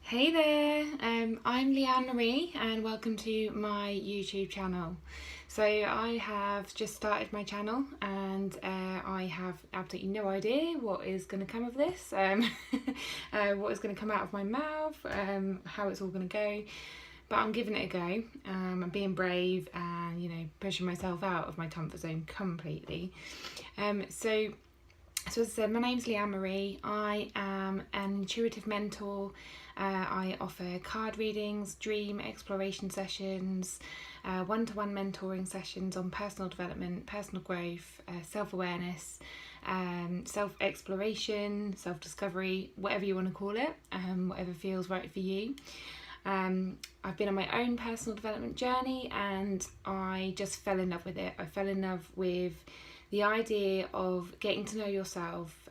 Hey there, I'm Leanne Marie and welcome to my YouTube channel. So I have just started my channel and I have absolutely no idea what is going to come of this, what is going to come out of my mouth, how it's all going to go, but I'm giving it a go. I'm being brave and pushing myself out of my comfort zone completely. So as I said, my name's Leanne Marie. I am an intuitive mentor. I offer card readings, dream exploration sessions, one-to-one mentoring sessions on personal development, personal growth, self-awareness, self-exploration, self-discovery, whatever you want to call it, whatever feels right for you. I've been on my own personal development journey and I just fell in love with it. I fell in love with the idea of getting to know yourself,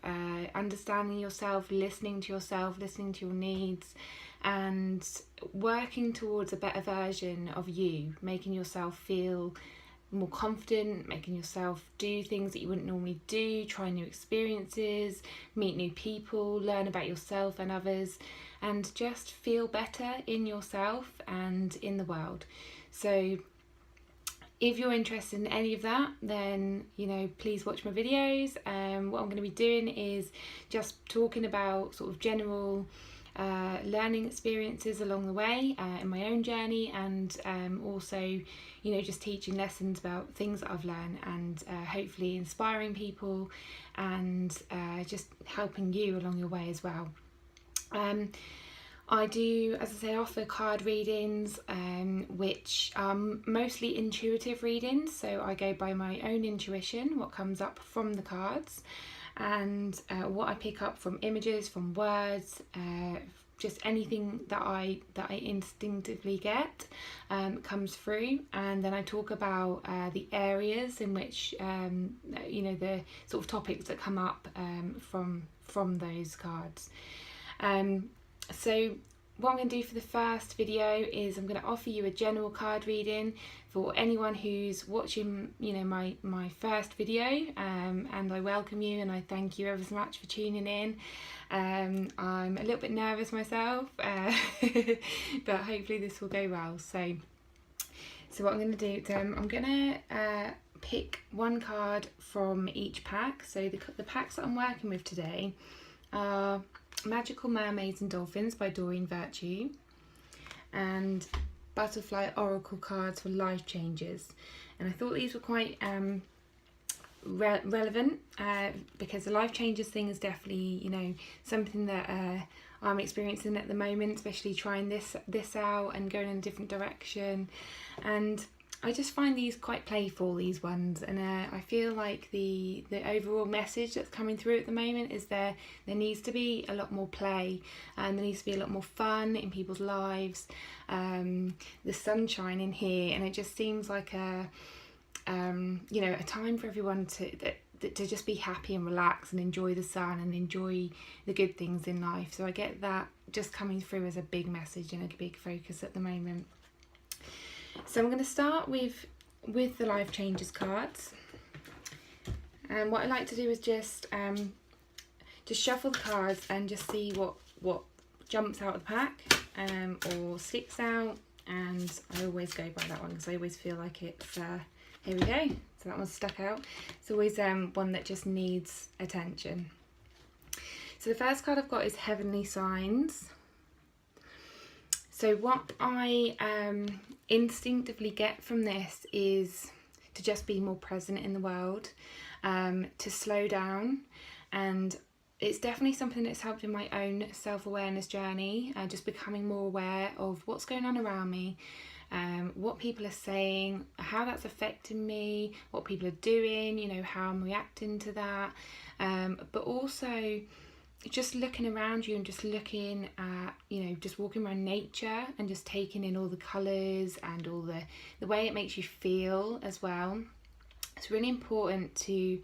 understanding yourself, listening to your needs, and working towards a better version of you, making yourself feel more confident, making yourself do things that you wouldn't normally do, try new experiences, meet new people, learn about yourself and others, and just feel better in yourself and in the world. So if you're interested in any of that, then please watch my videos. What I'm going to be doing is just talking about sort of general learning experiences along the way in my own journey, and also just teaching lessons about things that I've learned, and hopefully inspiring people and just helping you along your way as well. I do, as I say, offer card readings, which are mostly intuitive readings. So I go by my own intuition, what comes up from the cards, and what I pick up from images, from words, just anything that I instinctively get comes through. And then I talk about the areas in which the sort of topics that come up from those cards. So what I'm going to do for the first video is I'm going to offer you a general card reading for anyone who's watching my first video, and I welcome you and I thank you ever so much for tuning in. I'm a little bit nervous myself, but hopefully this will go well. So what I'm going to do, I'm going to pick one card from each pack. So the packs that I'm working with today are Magical Mermaids and Dolphins by Doreen Virtue, and Butterfly Oracle cards for life changes. And I thought these were quite relevant because the life changes thing is definitely something that I'm experiencing at the moment, especially trying this out and going in a different direction. And I just find these quite playful, these ones, and I feel like the overall message that's coming through at the moment is there needs to be a lot more play, and there needs to be a lot more fun in people's lives. The sunshine in here, and it just seems like a time for everyone to just be happy and relax and enjoy the sun and enjoy the good things in life. So I get that just coming through as a big message and a big focus at the moment. So I'm going to start with the Life Changes cards, and what I like to do is just shuffle the cards and just see what jumps out of the pack or sticks out, and I always go by that one because I always feel like it's here we go, so that one's stuck out. It's always one that just needs attention. So the first card I've got is Heavenly Signs. So what I instinctively get from this is to just be more present in the world, to slow down, and it's definitely something that's helped in my own self-awareness journey, just becoming more aware of what's going on around me, what people are saying, how that's affecting me, what people are doing, how I'm reacting to that, but also just looking around you and just looking at, just walking around nature and just taking in all the colours and all the way it makes you feel as well. It's really important to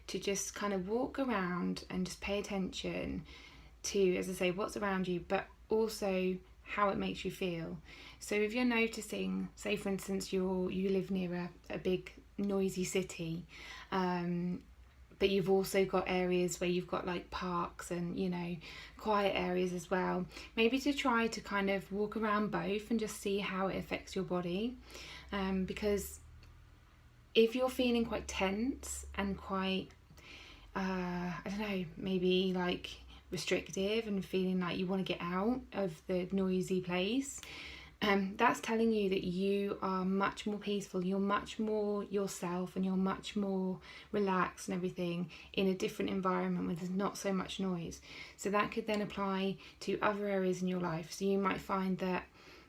just kind of walk around and just pay attention to, as I say, what's around you, but also how it makes you feel. So if you're noticing, say for instance you live near a big noisy city, but you've also got areas where you've got like parks and, you know, quiet areas as well. Maybe to try to kind of walk around both and just see how it affects your body, because if you're feeling quite tense and quite I don't know, maybe like restrictive and feeling like you want to get out of the noisy place, that's telling you that you are much more peaceful, you're much more yourself, and you're much more relaxed and everything in a different environment where there's not so much noise. So that could then apply to other areas in your life. So you might find that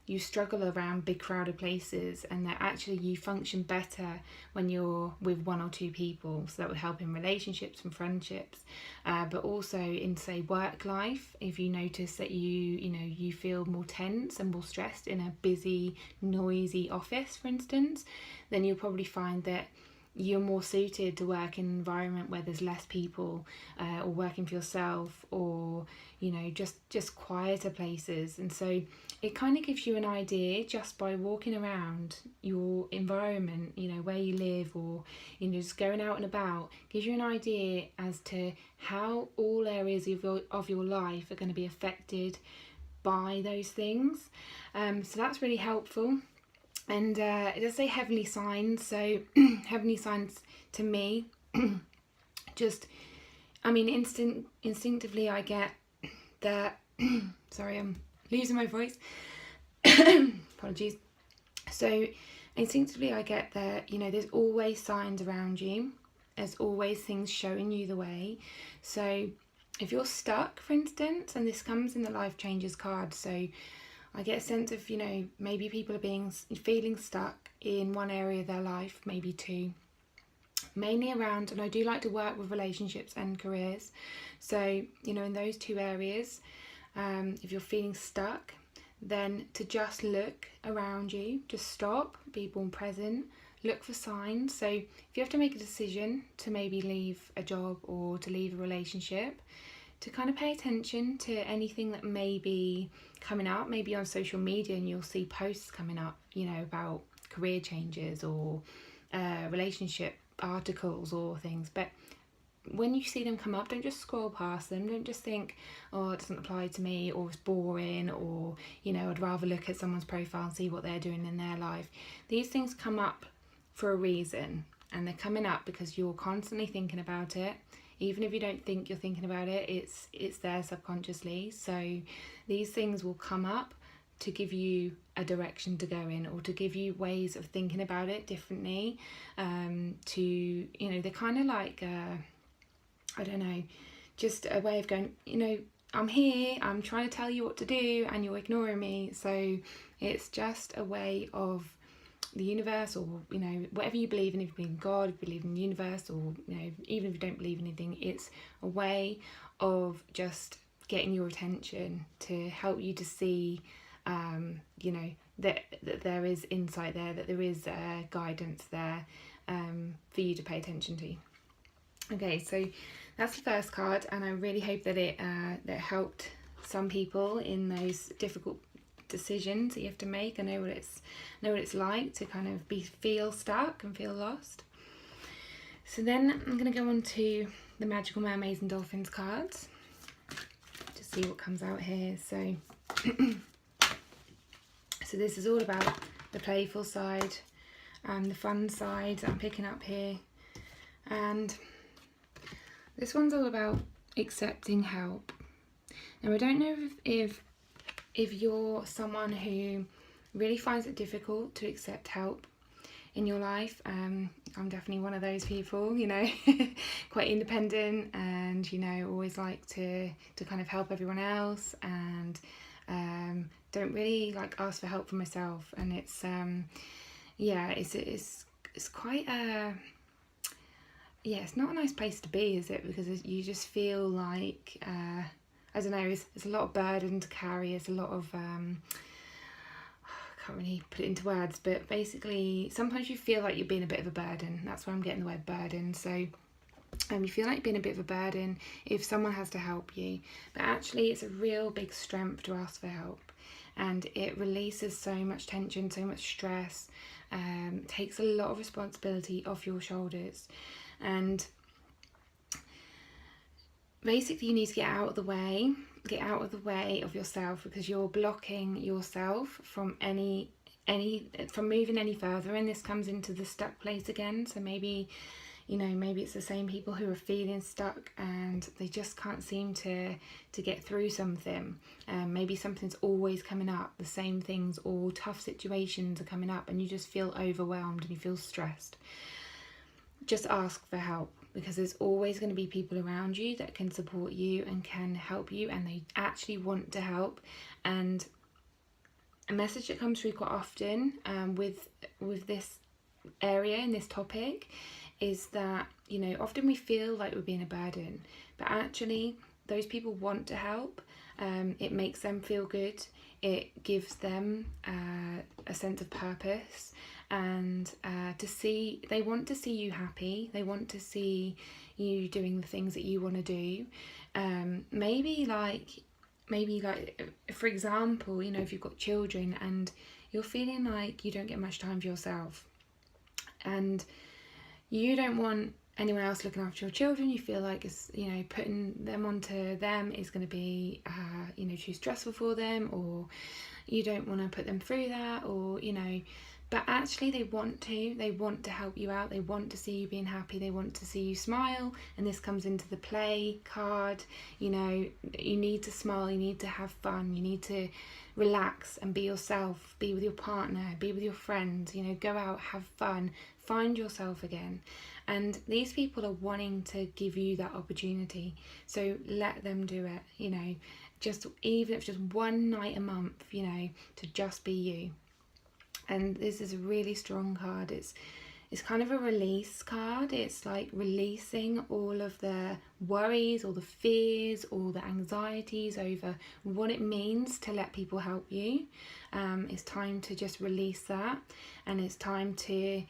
you struggle around big crowded places, and that actually you function better when you're with one or two people. So that would help in relationships and friendships, but also in, say, work life. If you notice that you feel more tense and more stressed in a busy, noisy office, for instance, then you'll probably find that you're more suited to work in an environment where there's less people, or working for yourself, or just quieter places. And so it kind of gives you an idea just by walking around your environment, where you live, or just going out and about, gives you an idea as to how all areas of your life are going to be affected by those things. So that's really helpful. And it does say heavenly signs. So heavenly signs to me, instinctively I get that, sorry, I'm losing my voice. Apologies. So instinctively I get that, there's always signs around you. There's always things showing you the way. So if you're stuck, for instance, and this comes in the Life Changes card, so I get a sense of, maybe people are feeling stuck in one area of their life, maybe two, mainly around, and I do like to work with relationships and careers. So, in those two areas, if you're feeling stuck, then to just look around you, just stop, be born present, look for signs. So if you have to make a decision to maybe leave a job or to leave a relationship, to kind of pay attention to anything that may be coming up, maybe on social media, and you'll see posts coming up, about career changes or relationship articles or things. But when you see them come up, don't just scroll past them. Don't just think, oh, it doesn't apply to me, or it's boring, or, I'd rather look at someone's profile and see what they're doing in their life. These things come up for a reason, and they're coming up because you're constantly thinking about it. Even if you don't think you're thinking about it, it's there subconsciously. So these things will come up to give you a direction to go in, or to give you ways of thinking about it differently. They're kind of like, I don't know, just a way of going, I'm here, I'm trying to tell you what to do, and you're ignoring me. So it's just a way of the universe, or whatever you believe in. If you believe in God, if you believe in the universe, or even if you don't believe in anything, it's a way of just getting your attention to help you to see that there is insight there, that there is guidance there for you to pay attention to. Okay, so that's the first card, and I really hope that it helped some people in those difficult decisions that you have to make. I know what it's like to kind of feel stuck and feel lost. So then I'm going to go on to the Magical Mermaids and Dolphins cards to see what comes out here. So so this is all about the playful side and the fun side that I'm picking up here, and this one's all about accepting help. Now, I don't know if you're someone who really finds it difficult to accept help in your life. I'm definitely one of those people, quite independent, and always like to kind of help everyone else, and don't really like ask for help for myself. And it's quite it's not a nice place to be, is it? Because you just feel like I don't know, it's a lot of burden to carry. It's a lot of I can't really put it into words, but basically sometimes you feel like you're being a bit of a burden. That's where I'm getting the word burden. So you feel like being a bit of a burden if someone has to help you, but actually it's a real big strength to ask for help, and it releases so much tension, so much stress, takes a lot of responsibility off your shoulders. And basically you need to get out of the way of yourself, because you're blocking yourself from from moving any further, and this comes into the stuck place again. So maybe, you know, maybe it's the same people who are feeling stuck and they just can't seem to get through something. Maybe something's always coming up, the same things, or tough situations are coming up, and you just feel overwhelmed and you feel stressed. Just ask for help, because there's always going to be people around you that can support you and can help you, and they actually want to help. And a message that comes through quite often with this area and this topic is that, you know, often we feel like we're being a burden, but actually those people want to help. It makes them feel good. It gives them a sense of purpose, and they want to see you happy. They want to see you doing the things that you want to do. Maybe for example, you know, if you've got children and you're feeling like you don't get much time for yourself, and you don't want anyone else looking after your children, you feel like it's, you know, putting them onto them is going to be you know, too stressful for them, or you don't want to put them through that, or, you know, but actually they want to help you out. They want to see you being happy. They want to see you smile. And this comes into the play card. You know, you need to smile. You need to have fun. You need to relax and be yourself. Be with your partner. Be with your friends. You know, go out, have fun. Find yourself again. And these people are wanting to give you that opportunity. So let them do it. You know, just even if it's just one night a month, you know, to just be you. And this is a really strong card. It's kind of a release card. It's like releasing all of the worries, all the fears, all the anxieties over what it means to let people help you. It's time to just release that, and it's time to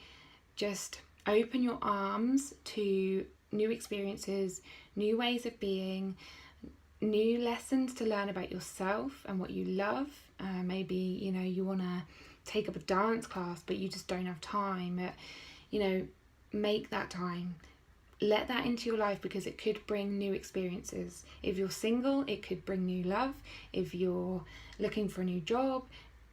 just open your arms to new experiences, new ways of being, new lessons to learn about yourself and what you love. Maybe, you know, you want to take up a dance class but you just don't have time. You know, make that time. Let that into your life, because it could bring new experiences. If you're single, it could bring new love. If you're looking for a new job,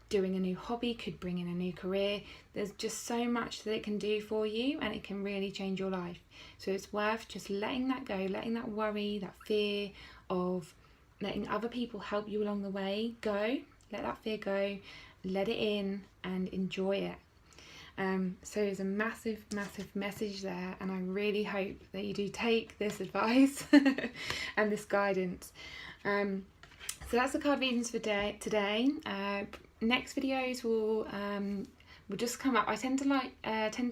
doing a new hobby could bring in a new career. There's just so much that it can do for you, and it can really change your life. So it's worth just letting that go, letting that worry, that fear of letting other people help you along the way go. Let that fear go, let it in, and enjoy it. So there's a massive message there, and I really hope that you do take this advice and this guidance. So that's the card readings for today. Next videos will just come up. I tend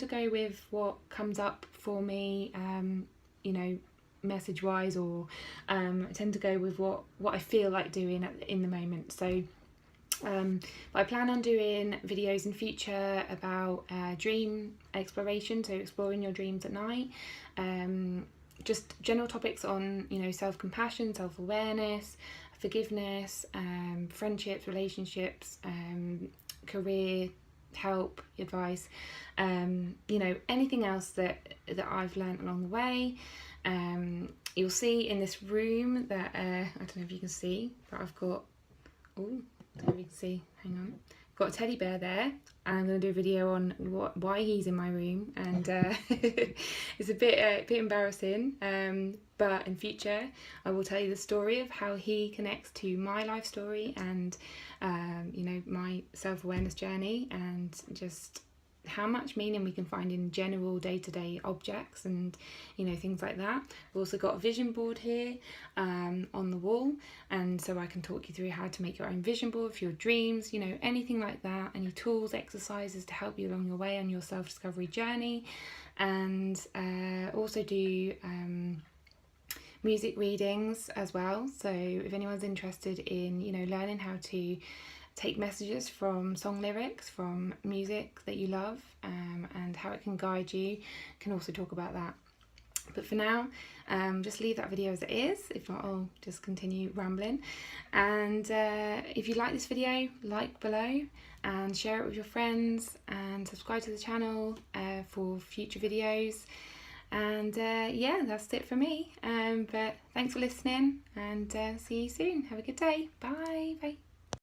to go with what comes up for me, you know, message wise, or I tend to go with what I feel like doing in the moment. So but I plan on doing videos in future about dream exploration, so exploring your dreams at night, just general topics on, you know, self-compassion, self-awareness, forgiveness, friendships, relationships, career help, advice, you know, anything else that I've learned along the way. You'll see in this room that I don't know if you can see, but I've got, oh, there we can see, hang on, got a teddy bear there, and I'm going to do a video on why he's in my room, and it's a bit embarrassing, but in future I will tell you the story of how he connects to my life story, and you know, my self-awareness journey, and just how much meaning we can find in general day-to-day objects, and, you know, things like that. We've also got a vision board here on the wall, and so I can talk you through how to make your own vision board for your dreams, you know, anything like that, any tools, exercises to help you along your way on your self-discovery journey. And also do music readings as well. So if anyone's interested in, you know, learning how to take messages from song lyrics, from music that you love, and how it can guide you, can also talk about that. But for now, just leave that video as it is. If not, I'll just continue rambling. And if you like this video, like below and share it with your friends, and subscribe to the channel for future videos. And yeah, that's it for me. But thanks for listening, and see you soon. Have a good day. Bye. Bye.